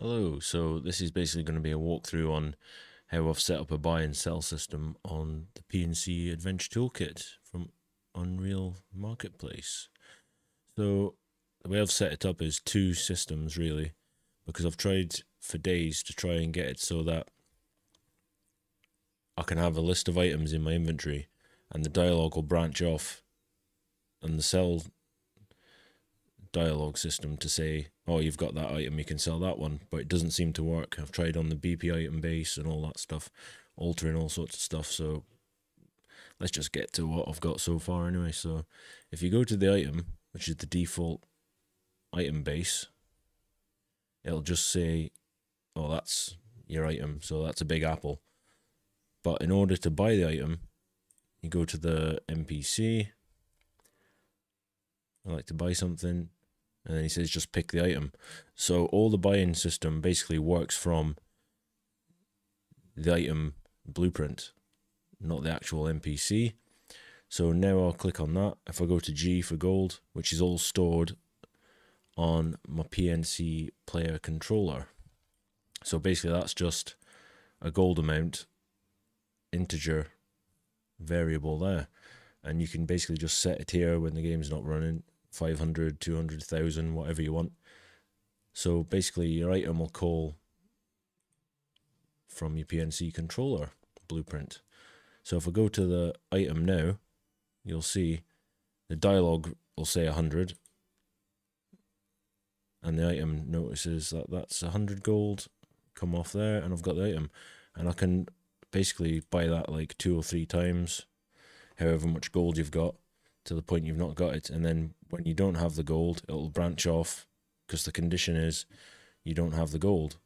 Hello, so this is basically going to be a walkthrough on how I've set up a buy and sell system on the PNC Adventure Toolkit from Unreal Marketplace. So the way I've set it up is two systems really, because I've tried for days to try and get it so that I can have a list of items in my inventory and the dialogue will branch off and the sell dialogue system to say, oh, you've got that item, you can sell that one, but it doesn't seem to work. I've tried on the BP item base and all that stuff, altering all sorts of stuff. So let's just get to what I've got so far anyway. So if you go to the item, which is the default item base, it'll just say, oh, that's your item, so that's a big apple. But in order to buy the item, you go to the NPC. I like to buy something, and then he says just pick the item. So all the buy-in system basically works from the item blueprint, not the actual NPC. So now I'll click on that. If I go to G for gold, which is all stored on my PNC player controller. So basically that's just a gold amount, integer variable there. And you can basically just set it here when the game's not running, 500, 200,000, whatever you want. So basically your item will call from your PNC controller blueprint. So if I go to the item now, you'll see the dialogue will say 100, and the item notices that that's 100 gold, come off there, and I've got the item. And I can basically buy that like 2 or 3 times, however much gold you've got, to the point you've not got it. And then when you don't have the gold, it'll branch off, because the condition is you don't have the gold.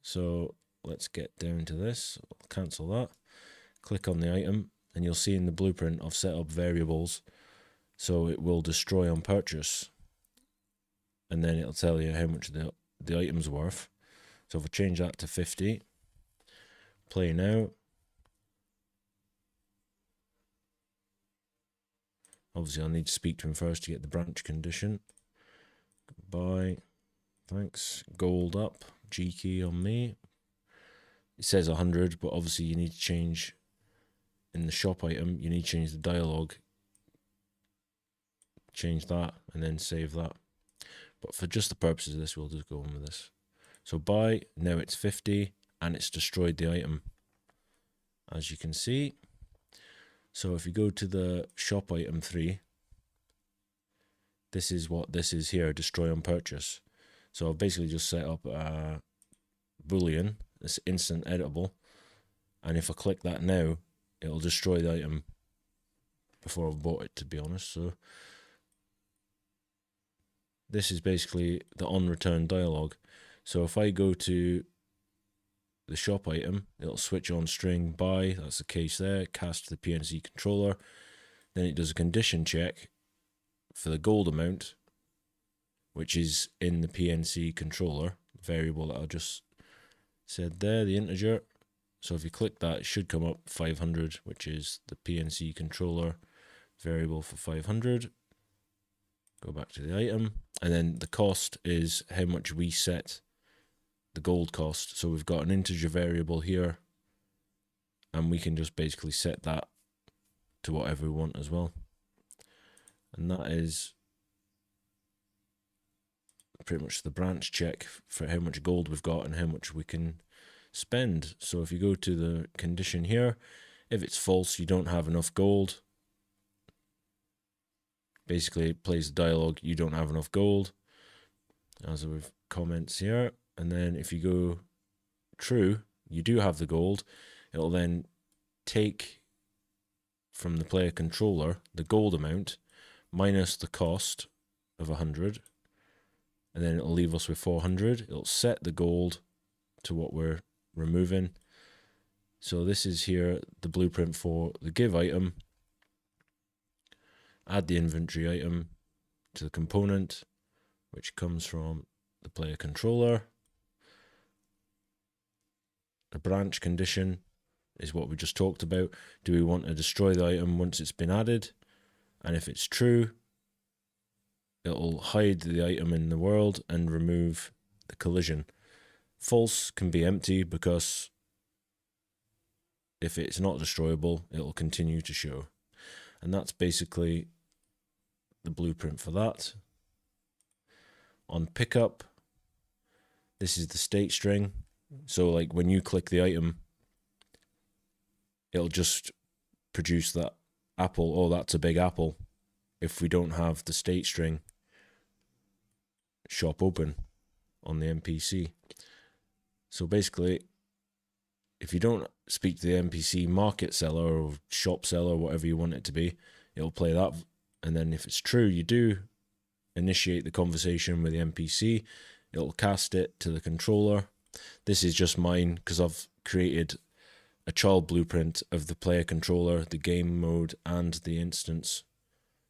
So let's get down to this. I'll cancel that. Click on the item, and you'll see in the blueprint I've set up variables, so it will destroy on purchase, and then it'll tell you how much the item's worth. So if I change that to 50, play now. Obviously I'll need to speak to him first to get the branch condition. Goodbye, thanks. Gold up, G key on me. It says 100, but obviously you need to change in the shop item, you need to change the dialogue, change that, and then save that. But for just the purposes of this, we'll just go on with this. So buy, now it's 50, and it's destroyed the item, as you can see. So if you go to the shop item 3, this is what this is here, destroy on purchase. So I've basically just set up a boolean, it's instant editable, and if I click that now, it'll destroy the item before I've bought it, to be honest. So this is basically the on return dialogue. So if I go to the shop item, it'll switch on string buy, that's the case there, cast to the PNC controller. Then it does a condition check for the gold amount, which is in the PNC controller variable that I just said there, the integer. So if you click that, it should come up 500, which is the PNC controller variable for 500. Go back to the item, and then the cost is how much we set the gold cost. So we've got an integer variable here, and we can just basically set that to whatever we want as well. And that is pretty much the branch check for how much gold we've got and how much we can spend. So if you go to the condition here, if it's false, you don't have enough gold. Basically it plays the dialogue, you don't have enough gold, as with comments here. And then if you go true, you do have the gold, it'll then take from the player controller the gold amount minus the cost of 100, and then it'll leave us with 400. It'll set the gold to what we're removing. So this is here the blueprint for the give item. Add the inventory item to the component, which comes from the player controller. The branch condition is what we just talked about. Do we want to destroy the item once it's been added? And if it's true, it'll hide the item in the world and remove the collision. False can be empty because if it's not destroyable, it'll continue to show. And that's basically the blueprint for that. On pickup, this is the state string. So like when you click the item, it'll just produce that apple. Oh, that's a big apple. If we don't have the state string shop open on the NPC. So basically, if you don't speak to the NPC market seller or shop seller, whatever you want it to be, it'll play that. And then if it's true, you do initiate the conversation with the NPC, it'll cast it to the controller. This is just mine because I've created a child blueprint of the player controller, the game mode, and the instance,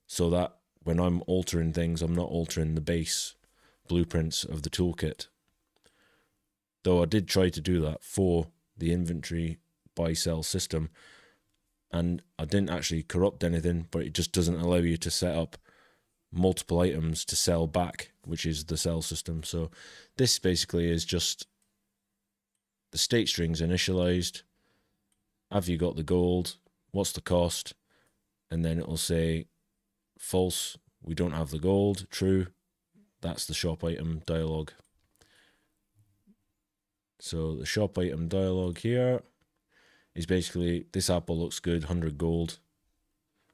so that when I'm altering things, I'm not altering the base blueprints of the toolkit. Though I did try to do that for the inventory buy-sell system, and I didn't actually corrupt anything, but it just doesn't allow you to set up multiple items to sell back, which is the sell system. So this basically is just the state strings initialized. Have you got the gold? What's the cost? And then it'll say false, we don't have the gold. True, that's the shop item dialog. So the shop item dialog here is basically, this apple looks good, 100 gold.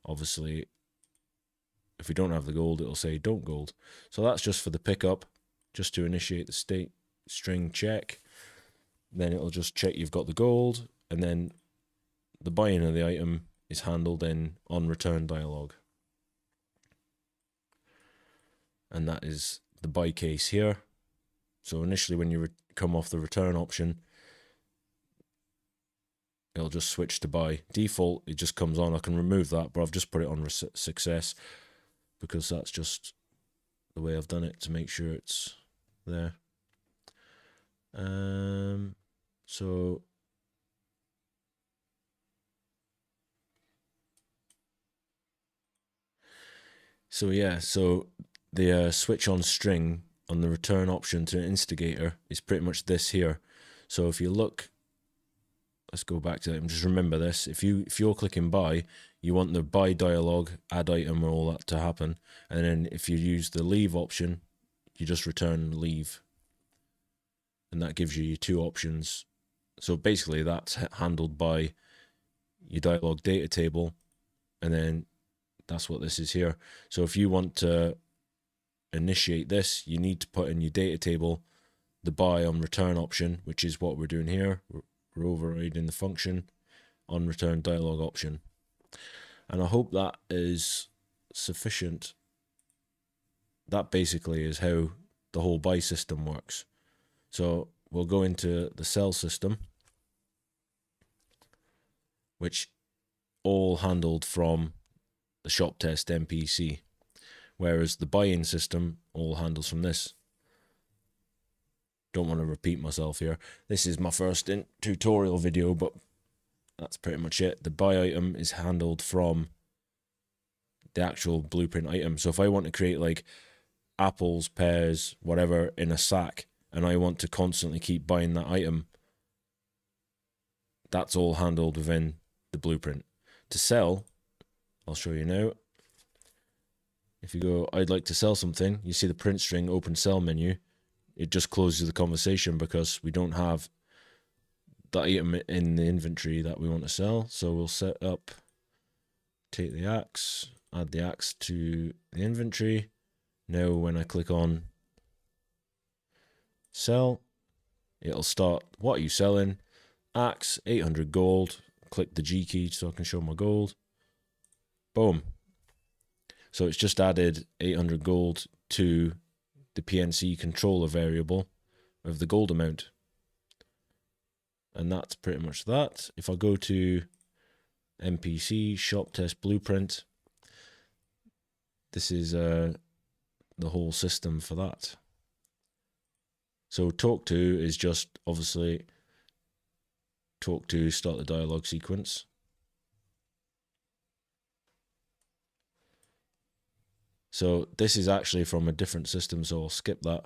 Obviously, if we don't have the gold, it'll say don't gold. So that's just for the pickup, just to initiate the state string check. Then it'll just check you've got the gold, and then the buying of the item is handled in on return dialog. And that is the buy case here. So initially when you come off the return option, it'll just switch to buy. Default, it just comes on. I can remove that, but I've just put it on success because that's just the way I've done it to make sure it's there. So yeah, so the switch on string on the return option to instigator is pretty much this here. So if you look, let's go back to it and just remember this. If you're clicking buy, you want the buy dialog, add item, and all that to happen. And then if you use the leave option, you just return leave. And that gives you your two options. So basically that's handled by your dialog data table, and then that's what this is here. So if you want to initiate this, you need to put in your data table the buy on return option, which is what we're doing here. We're overriding the function on return dialog option. And I hope that is sufficient. That basically is how the whole buy system works. So we'll go into the sell system, which all handled from the shop test NPC, whereas the buy-in system all handles from this. Don't want to repeat myself here. This is my first tutorial video, but that's pretty much it. The buy item is handled from the actual blueprint item. So if I want to create like apples, pears, whatever in a sack, and I want to constantly keep buying that item, that's all handled within the blueprint. To sell, I'll show you now. If you go, I'd like to sell something, you see the print string open sell menu. It just closes the conversation because we don't have the item in the inventory that we want to sell. So we'll set up, take the axe, add the axe to the inventory. Now when I click on sell, it'll start, what are you selling? Axe, 800 gold. Click the G key so I can show my gold. Boom. So it's just added 800 gold to the PNC controller variable of the gold amount. And that's pretty much that. If I go to NPC, shop test blueprint, this is the whole system for that. So talk to is just obviously talk to, start the dialogue sequence. So this is actually from a different system, so I'll skip that.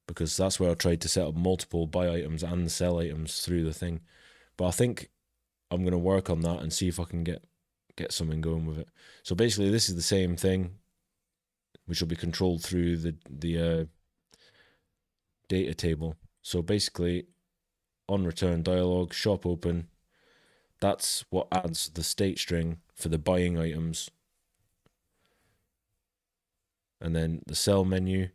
because that's where I tried to set up multiple buy items and sell items through the thing. But I think I'm going to work on that and see if I can get something going with it. So basically, this is the same thing, which will be controlled through the data table. So basically, on return dialog, shop open, that's what adds the state string for the buying items. And then the sell menu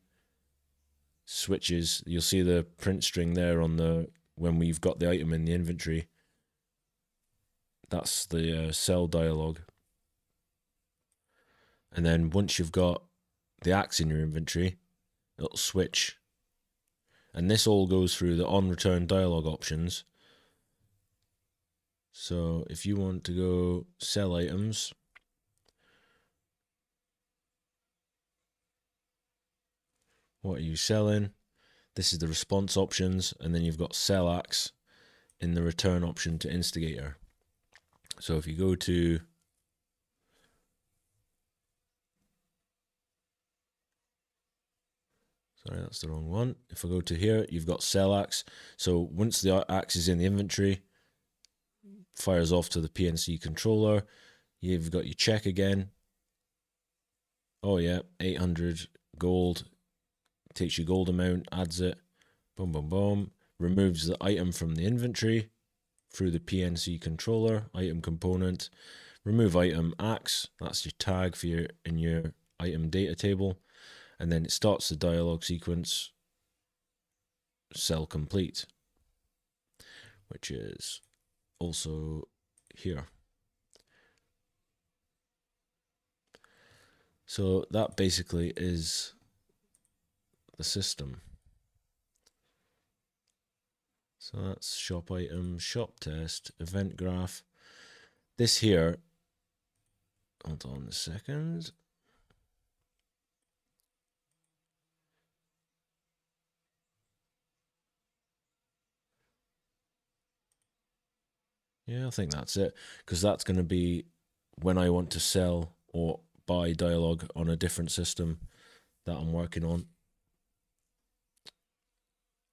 switches. You'll see the print string there on the when we've got the item in the inventory. That's the sell dialog. And then once you've got the axe in your inventory, it'll switch. And this all goes through the on return dialog options. So if you want to go sell items, what are you selling? This is the response options, and then you've got sell axe in the return option to instigator. So if you go to sorry, that's the wrong one. If I go to here, you've got sell axe. So once the axe is in the inventory, fires off to the PNC controller. You've got your check again. Oh yeah, 800 gold. Takes your gold amount, adds it. Boom, boom, boom. Removes the item from the inventory through the PNC controller, item component. Remove item axe. That's your tag for your item data table. And then it starts the dialog sequence, sell complete, which is also here. So that basically is the system. So that's shop item, shop test, event graph. This here, hold on a second. Yeah, I think that's it, because that's going to be when I want to sell or buy dialogue on a different system that I'm working on.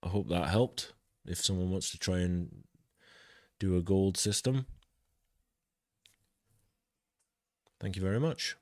I hope that helped. If someone wants to try and do a gold system. Thank you very much.